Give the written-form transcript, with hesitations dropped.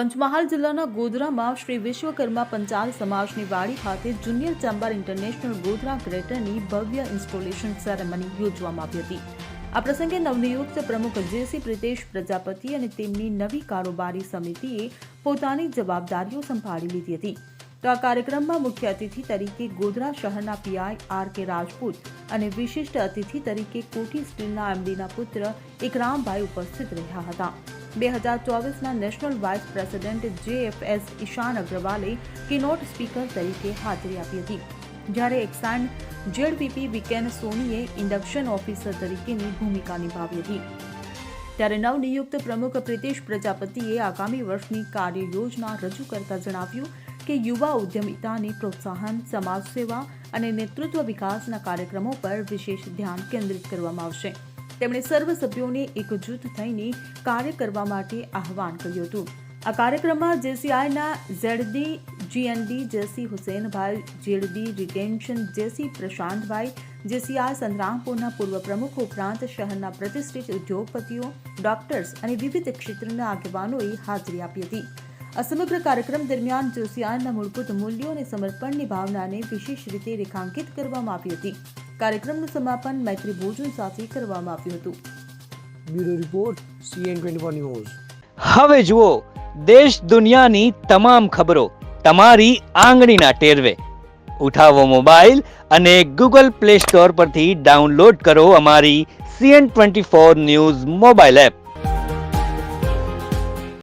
પંચમહાલ જિલ્લાના ગોધરામાં શ્રી વિશ્વકર્મા પંચાલ સમાજની વાડી ખાતે જુનિયર ચેમ્બર ઇન્ટરનેશનલ ગોધરા ગ્રેટરની ભવ્ય ઇન્સ્ટોલેશન સેરેમની યોજવામાં આવી હતી. આ પ્રસંગે નવનિયુક્ત પ્રમુખ જેસી પ્રિતેશ પ્રજાપતિ અને તેમની નવી કારોબારી સમિતિએ પોતાની જવાબદારીઓ સંભાળી લીધી હતી. તો આ કાર્યક્રમમાં મુખ્ય અતિથિ તરીકે ગોધરા શહેરના પીઆઈ આર.કે. રાજપૂત અને વિશિષ્ટ અતિથિ તરીકે કોઠી સ્ટીલના એમડીના પુત્ર ઇકરામભાઈ ઉપસ્થિત રહ્યા હતા. 2024ના નેશનલ વાઇસ પ્રેસિડેન્ટ JFS ઈશાન અગ્રવાલે કીનોટ સ્પીકર તરીકે હાજરી આપી હતી, જ્યારે એક્સાન્ડ ZVP વિકેન સોનીએ ઇન્ડક્શન ઓફિસર તરીકેની ભૂમિકા નિભાવી હતી. ત્યારે નવનિયુક્ત પ્રમુખ પ્રિતેશ પ્રજાપતિએ આગામી વર્ષની કાર્ય યોજના રજૂ કરતા જણાવ્યું કે યુવા ઉદ્યમિતાને પ્રોત્સાહન, સમાજ સેવા અને નેતૃત્વ વિકાસના કાર્યક્રમો પર વિશેષ ધ્યાન કેન્દ્રિત કરવામાં આવશે. તેમણે સર્વ સભ્યોને એકજૂથ થઈને કાર્ય કરવા માટે આહવાન કર્યું હતું. આ કાર્યક્રમમાં JCIના ZD GND જેસી હુસેનભાઈ, ZD રિટેન્શન જેસી પ્રશાંતભાઈ, JCI સંતરામપુરના પૂર્વ પ્રમુખ ઉપરાંત શહેરના પ્રતિષ્ઠિત ઉદ્યોગપતિઓ, ડોક્ટર્સ અને વિવિધ ક્ષેત્રના આગેવાનોએ હાજરી આપી હતી. આ સમગ્ર કાર્યક્રમ દરમિયાન JCIના મૂળભૂત મૂલ્યો અને સમર્પણની ભાવનાને વિશેષ રીતે રેખાંકિત કરવામાં આવી હતી. કાર્યક્રમનું સમાપન મૈત્રી ભોજન સાથે કરવામાં આવ્યું હતું. Bureau report CN24 news. હવે જુઓ દેશ દુનિયાની તમામ ખબરો તમારી આંગળીના ટેરવે. ઉઠાવો મોબાઈલ અને Google Play Store પરથી ડાઉનલોડ કરો અમારી CN24 ન્યૂઝ મોબાઈલ એપ.